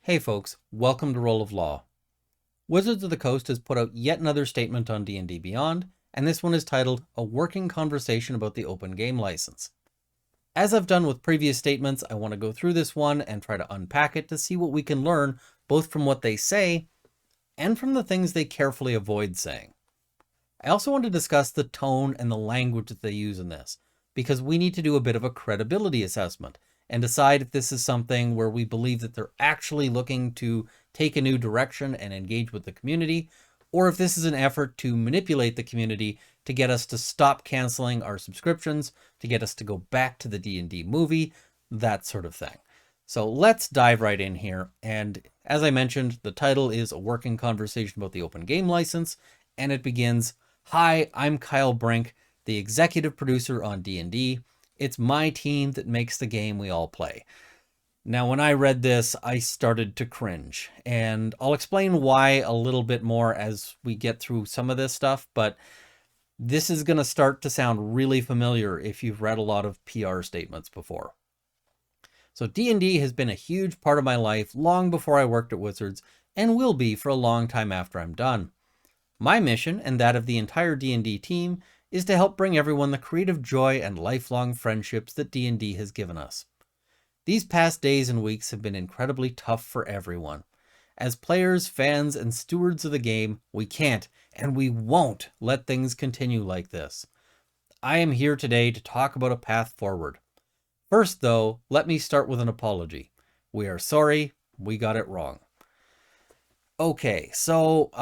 Hey folks, welcome to Roll of Law. Wizards of the Coast has put out yet another statement on D&D Beyond, and this one is titled A Working Conversation About the Open Game License. As I've done with previous statements, I want to go through this one and try to unpack it to see what we can learn both from what they say and from the things they carefully avoid saying. I also want to discuss the tone and the language that they use in this, because we need to do a bit of a credibility assessment and decide if this is something where we believe that they're actually looking to take a new direction and engage with the community, or if this is an effort to manipulate the community to get us to stop canceling our subscriptions, to get us to go back to the D&D movie, that sort of thing. So let's dive right in here. And as I mentioned, the title is A Working Conversation About the Open Game License, and it begins, "Hi, I'm Kyle Brink, the executive producer on D&D. It's my team that makes the game we all play." Now, when I read this, I started to cringe, and I'll explain why a little bit more as we get through some of this stuff, but this is going to start to sound really familiar if you've read a lot of PR statements before. So D&D has been a huge part of my life long before I worked at Wizards, and will be for a long time after I'm done. My mission, and that of the entire D&D team, is to help bring everyone the creative joy and lifelong friendships that D&D has given us. These past days and weeks have been incredibly tough for everyone. As players, fans, and stewards of the game, we can't and we won't let things continue like this. I am here today to talk about a path forward. First, though, let me start with an apology. We are sorry, we got it wrong. Okay, so,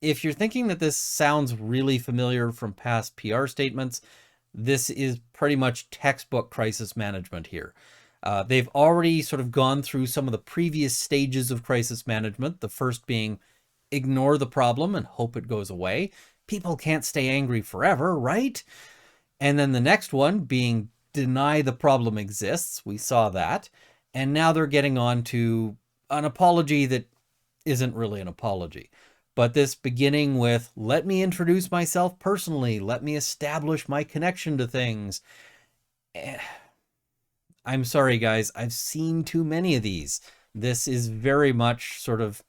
if you're thinking that this sounds really familiar from past PR statements, this is pretty much textbook crisis management here. They've already sort of gone through some of the previous stages of crisis management, the first being ignore the problem and hope it goes away. People can't stay angry forever, right? And then the next one being deny the problem exists. We saw that. And now they're getting on to an apology that isn't really an apology. But this beginning with, let me introduce myself personally, let me establish my connection to things. I'm sorry, guys, I've seen too many of these. This is very much sort of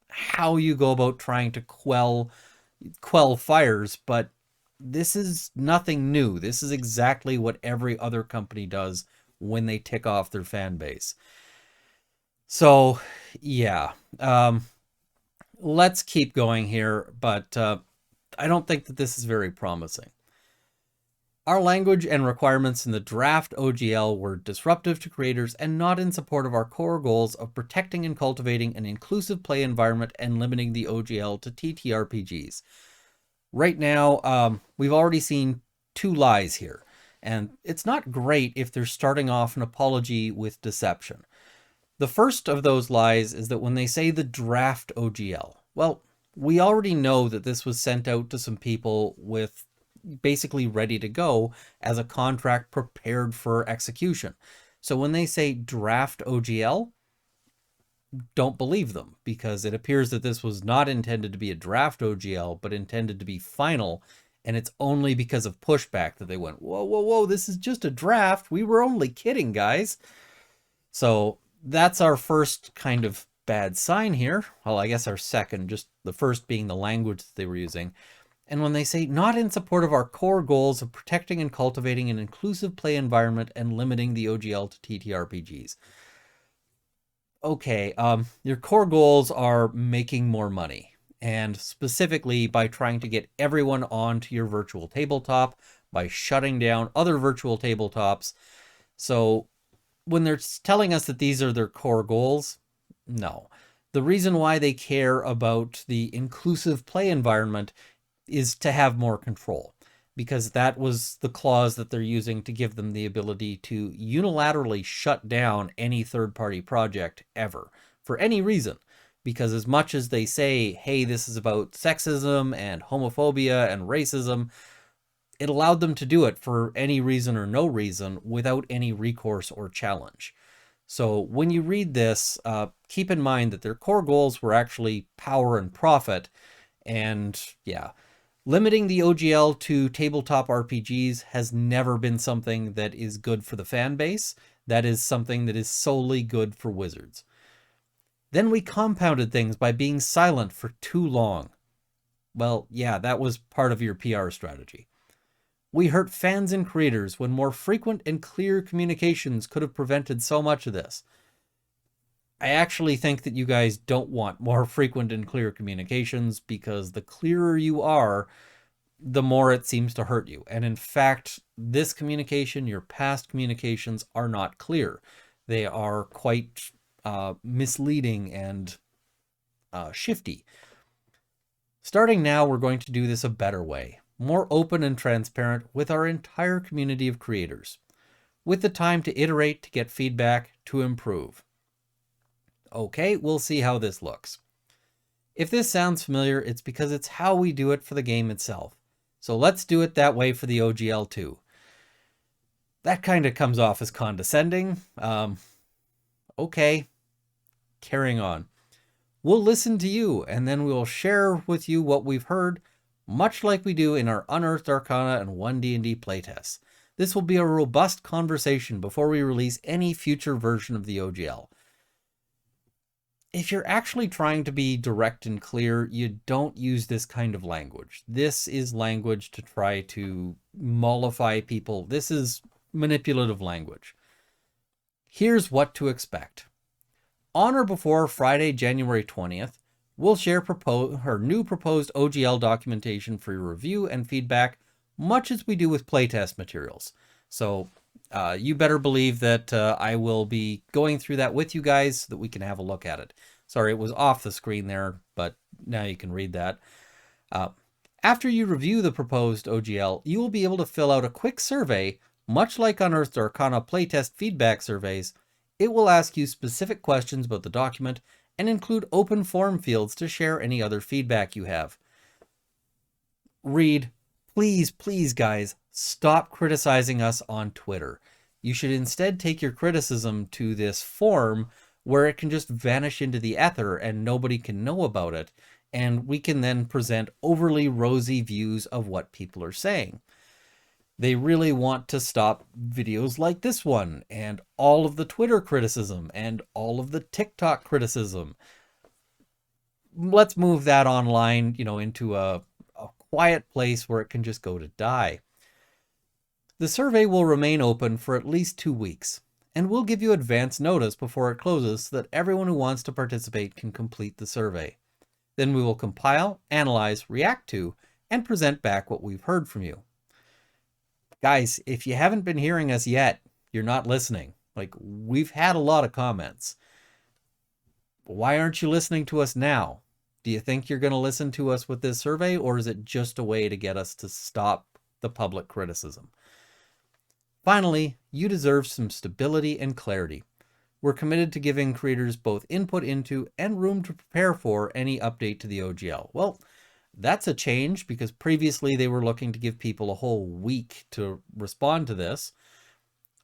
how you go about trying to quell fires, but this is nothing new. This is exactly what every other company does when they tick off their fan base. So, yeah. Let's keep going here, but I don't think that this is very promising. Our language and requirements in the draft OGL were disruptive to creators and not in support of our core goals of protecting and cultivating an inclusive play environment and limiting the OGL to TTRPGs. Right now, we've already seen two lies here, and it's not great if they're starting off an apology with deception. The first of those lies is that when they say the draft OGL, well, we already know that this was sent out to some people with basically ready to go as a contract prepared for execution. So when they say draft OGL, don't believe them, because it appears that this was not intended to be a draft OGL, but intended to be final. And it's only because of pushback that they went, whoa, whoa, whoa, this is just a draft. We were only kidding, guys. So that's our first kind of bad sign here. Well, I guess our second, just the first being the language that they were using. And when they say not in support of our core goals of protecting and cultivating an inclusive play environment and limiting the OGL to TTRPGs. Okay, your core goals are making more money, and specifically by trying to get everyone onto your virtual tabletop, by shutting down other virtual tabletops. So when they're telling us that these are their core goals, no. The reason why they care about the inclusive play environment is to have more control, because that was the clause that they're using to give them the ability to unilaterally shut down any third-party project ever, for any reason. Because as much as they say, hey, this is about sexism and homophobia and racism, it allowed them to do it for any reason or no reason without any recourse or challenge. So when you read this, keep in mind that their core goals were actually power and profit. And yeah, limiting the OGL to tabletop RPGs has never been something that is good for the fan base. That is something that is solely good for Wizards. Then we compounded things by being silent for too long. Well, yeah, that was part of your PR strategy. We hurt fans and creators when more frequent and clear communications could have prevented so much of this. I actually think that you guys don't want more frequent and clear communications, because the clearer you are, the more it seems to hurt you. And in fact, this communication, your past communications, are not clear. They are quite misleading and shifty. Starting now, we're going to do this a better way, more open and transparent with our entire community of creators, with the time to iterate, to get feedback, to improve. Okay, we'll see how this looks. If this sounds familiar, it's because it's how we do it for the game itself. So let's do it that way for the OGL too. That kind of comes off as condescending. Okay, carrying on. We'll listen to you, and then we'll share with you what we've heard, much like we do in our Unearthed Arcana and 1D&D playtests. This will be a robust conversation before we release any future version of the OGL. If you're actually trying to be direct and clear, you don't use this kind of language. This is language to try to mollify people. This is manipulative language. Here's what to expect. On or before Friday, January 20th, we'll share our new proposed OGL documentation for your review and feedback, much as we do with playtest materials. So you better believe that I will be going through that with you guys so that we can have a look at it. Sorry, it was off the screen there, but now you can read that. After you review the proposed OGL, you will be able to fill out a quick survey, much like Unearthed Arcana playtest feedback surveys. It will ask you specific questions about the document and include open form fields to share any other feedback you have. Read, please, please, guys, stop criticizing us on Twitter. You should instead take your criticism to this form where it can just vanish into the ether and nobody can know about it, and we can then present overly rosy views of what people are saying. They really want to stop videos like this one, and all of the Twitter criticism, and all of the TikTok criticism. Let's move that online, into a quiet place where it can just go to die. The survey will remain open for at least 2 weeks, and we'll give you advance notice before it closes so that everyone who wants to participate can complete the survey. Then we will compile, analyze, react to, and present back what we've heard from you. Guys, if you haven't been hearing us yet, you're not listening. We've had a lot of comments. Why aren't you listening to us now? Do you think you're going to listen to us with this survey, or is it just a way to get us to stop the public criticism? Finally, you deserve some stability and clarity. We're committed to giving creators both input into and room to prepare for any update to the OGL. Well, that's a change, because previously they were looking to give people a whole week to respond to this.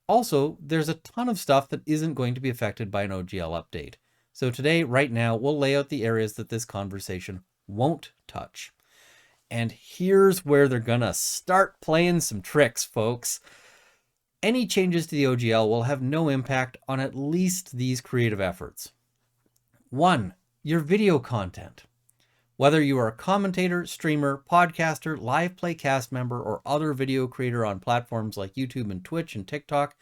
Also, there's a ton of stuff that isn't going to be affected by an OGL update. So today, right now, we'll lay out the areas that this conversation won't touch. And here's where they're gonna start playing some tricks, folks. Any changes to the OGL will have no impact on at least these creative efforts. 1, your video content. Whether you are a commentator, streamer, podcaster, live play cast member, or other video creator on platforms like YouTube and Twitch and TikTok,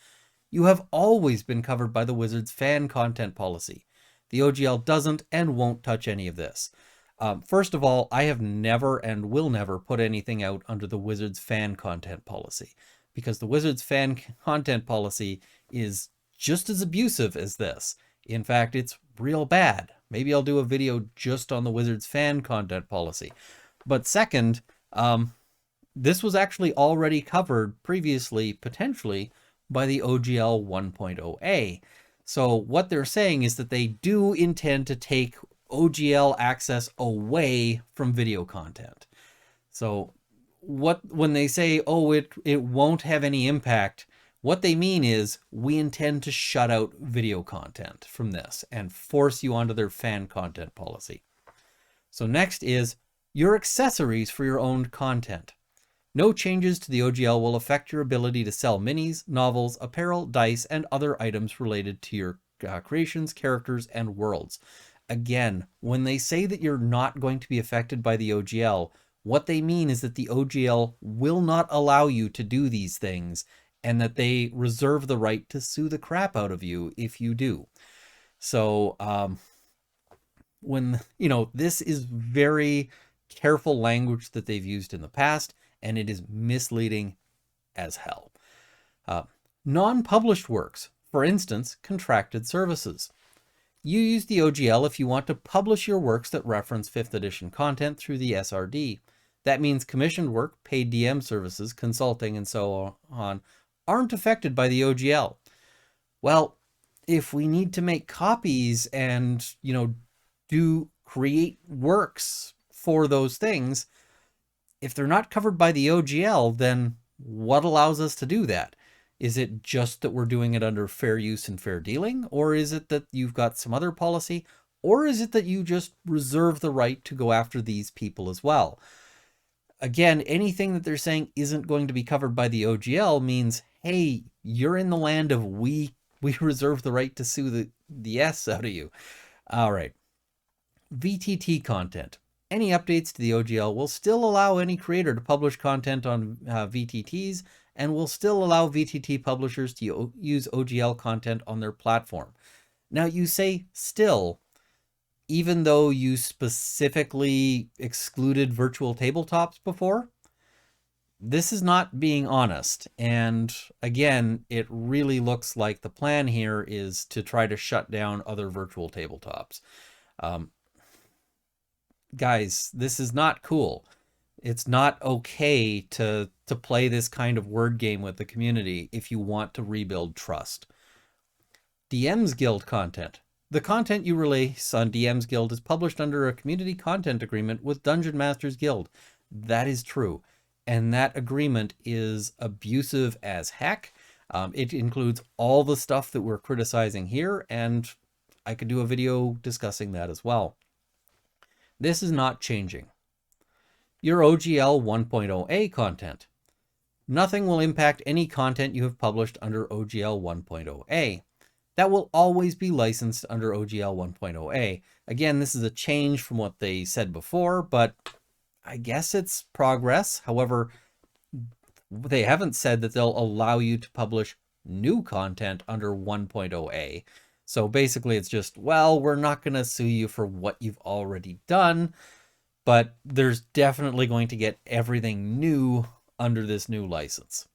you have always been covered by the Wizards fan content policy. The OGL doesn't and won't touch any of this. First of all, I have never and will never put anything out under the Wizards fan content policy, because the Wizards fan content policy is just as abusive as this. In fact, it's real bad. Maybe I'll do a video just on the Wizards fan content policy. But second, this was actually already covered previously, potentially, by the OGL 1.0a. So what they're saying is that they do intend to take OGL access away from video content. So when they say, oh, it won't have any impact, what they mean is we intend to shut out video content from this and force you onto their fan content policy. So next is your accessories for your owned content. No changes to the OGL will affect your ability to sell minis, novels, apparel, dice, and other items related to your creations, characters, and worlds. Again, when they say that you're not going to be affected by the OGL, what they mean is that the OGL will not allow you to do these things, and that they reserve the right to sue the crap out of you if you do. So, this is very careful language that they've used in the past, and it is misleading as hell. Non-published works, for instance, contracted services. You use the OGL if you want to publish your works that reference 5th edition content through the SRD. That means commissioned work, paid DM services, consulting, and so on aren't affected by the OGL. Well, if we need to make copies and, create works for those things, if they're not covered by the OGL, then what allows us to do that? Is it just that we're doing it under fair use and fair dealing? Or is it that you've got some other policy? Or is it that you just reserve the right to go after these people as well? Again, anything that they're saying isn't going to be covered by the OGL means, hey, you're in the land of we reserve the right to sue the S out of you. All right. VTT content. Any updates to the OGL will still allow any creator to publish content on VTTs, and will still allow VTT publishers to use OGL content on their platform. Now, you say still, even though you specifically excluded virtual tabletops before. This is not being honest. And again, it really looks like the plan here is to try to shut down other virtual tabletops. Guys, this is not cool. It's not okay to play this kind of word game with the community if you want to rebuild trust. DM's Guild content. The content you release on DM's Guild is published under a community content agreement with Dungeon Masters Guild. That is true. And that agreement is abusive as heck. It includes all the stuff that we're criticizing here, and I could do a video discussing that as well. This is not changing. Your OGL 1.0a content. Nothing will impact any content you have published under OGL 1.0a. That will always be licensed under OGL 1.0a. Again, this is a change from what they said before, but I guess it's progress. However, they haven't said that they'll allow you to publish new content under 1.0a. So basically it's just, well, we're not going to sue you for what you've already done, but there's definitely going to get everything new under this new license.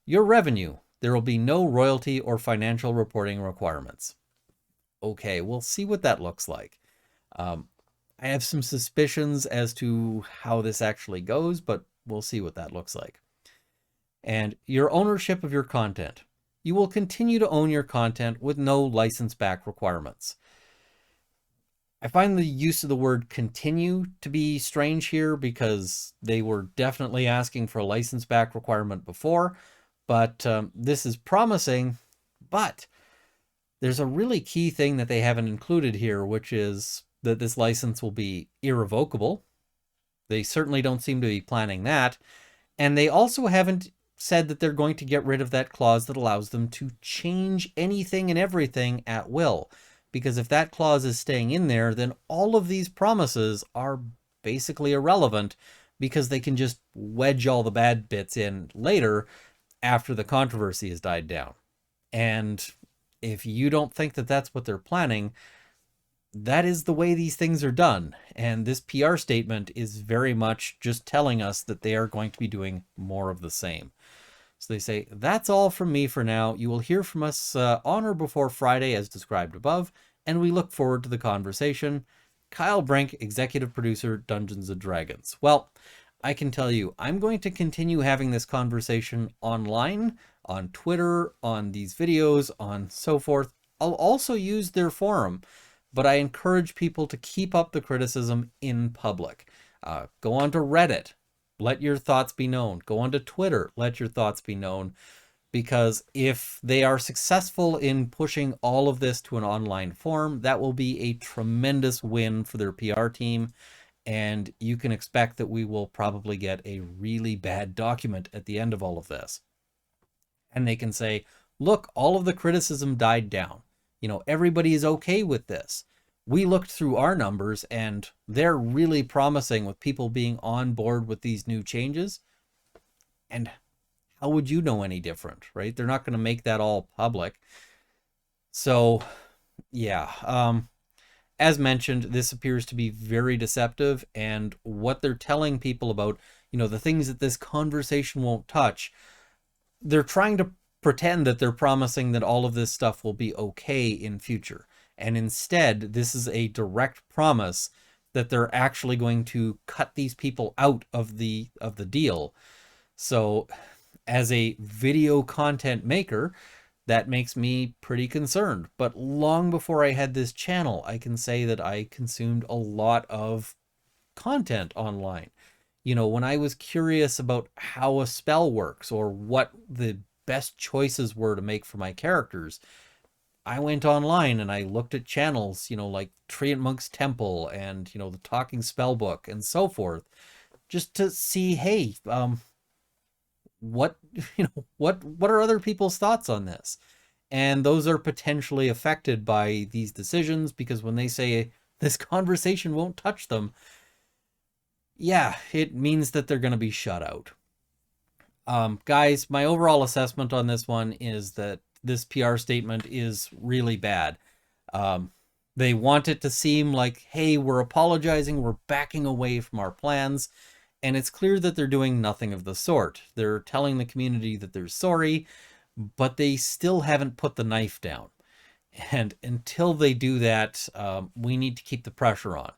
Your revenue. There will be no royalty or financial reporting requirements. Okay, we'll see what that looks like. I have some suspicions as to how this actually goes, but we'll see what that looks like. And your ownership of your content. You will continue to own your content with no license back requirements. I find the use of the word continue to be strange here because they were definitely asking for a license back requirement before, but this is promising. But there's a really key thing that they haven't included here, which is that this license will be irrevocable. They certainly don't seem to be planning that. And they also haven't said that they're going to get rid of that clause that allows them to change anything and everything at will. Because if that clause is staying in there, then all of these promises are basically irrelevant because they can just wedge all the bad bits in later after the controversy has died down. And if you don't think that that's what they're planning, that is the way these things are done. And this PR statement is very much just telling us that they are going to be doing more of the same. So they say, that's all from me for now. You will hear from us on or before Friday as described above, and we look forward to the conversation. Kyle Brink, executive producer, Dungeons & Dragons. Well, I can tell you, I'm going to continue having this conversation online, on Twitter, on these videos, on so forth. I'll also use their forum, but I encourage people to keep up the criticism in public. Go on to Reddit. Let your thoughts be known. Go on to Twitter. Let your thoughts be known. Because if they are successful in pushing all of this to an online form, that will be a tremendous win for their PR team. and you can expect that we will probably get a really bad document at the end of all of this. And they can say, look, all of the criticism died down. Everybody is okay with this. We looked through our numbers and they're really promising with people being on board with these new changes. And how would you know any different, right? They're not going to make that all public. So, yeah, as mentioned, this appears to be very deceptive, and what they're telling people about, the things that this conversation won't touch, they're trying to pretend that they're promising that all of this stuff will be okay in future. And instead, this is a direct promise that they're actually going to cut these people out of the deal. So as a video content maker, that makes me pretty concerned. But long before I had this channel, I can say that I consumed a lot of content online. When I was curious about how a spell works or what the best choices were to make for my characters, I went online and I looked at channels, like Treant Monk's Temple and, the Talking Spellbook and so forth, just to see, hey, what are other people's thoughts on this? And those are potentially affected by these decisions, because when they say this conversation won't touch them, yeah, it means that they're going to be shut out. Guys, my overall assessment on this one is that this PR statement is really bad. They want it to seem like, hey, we're apologizing, we're backing away from our plans, and it's clear that they're doing nothing of the sort. They're telling the community that they're sorry, but they still haven't put the knife down. And until they do that, we need to keep the pressure on.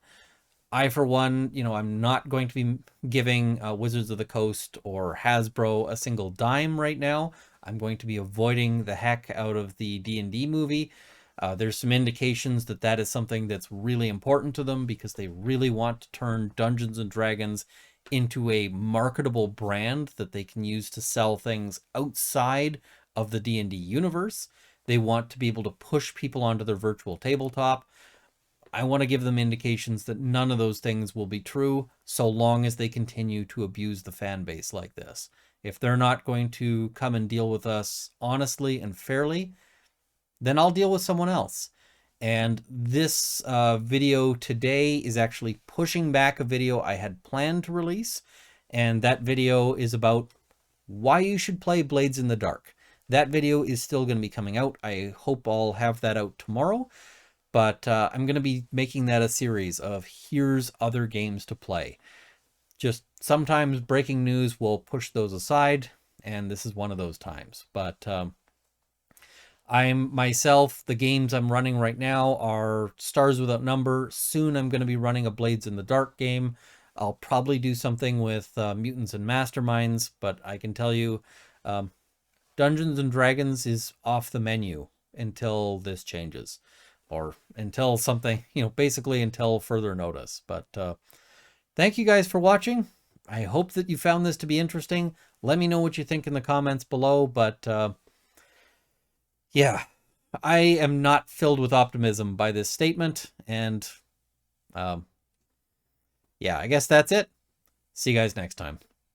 I, for one, I'm not going to be giving Wizards of the Coast or Hasbro a single dime right now. I'm going to be avoiding the heck out of the D&D movie. There's some indications that that is something that's really important to them, because they really want to turn Dungeons and Dragons into a marketable brand that they can use to sell things outside of the D&D universe. They want to be able to push people onto their virtual tabletop. I want to give them indications that none of those things will be true, so long as they continue to abuse the fan base like this. If they're not going to come and deal with us honestly and fairly, then I'll deal with someone else. And this video today is actually pushing back a video I had planned to release. And that video is about why you should play Blades in the Dark. That video is still going to be coming out. I hope I'll have that out tomorrow. But I'm going to be making that a series of here's other games to play. Just sometimes breaking news will push those aside, and this is one of those times. But the games I'm running right now are Stars Without Number. Soon I'm going to be running a Blades in the Dark game. I'll probably do something with Mutants and Masterminds, but I can tell you Dungeons and Dragons is off the menu until this changes. Or until something, basically until further notice. But thank you guys for watching. I hope that you found this to be interesting. Let me know what you think in the comments below. But yeah, I am not filled with optimism by this statement. And yeah, I guess that's it. See you guys next time.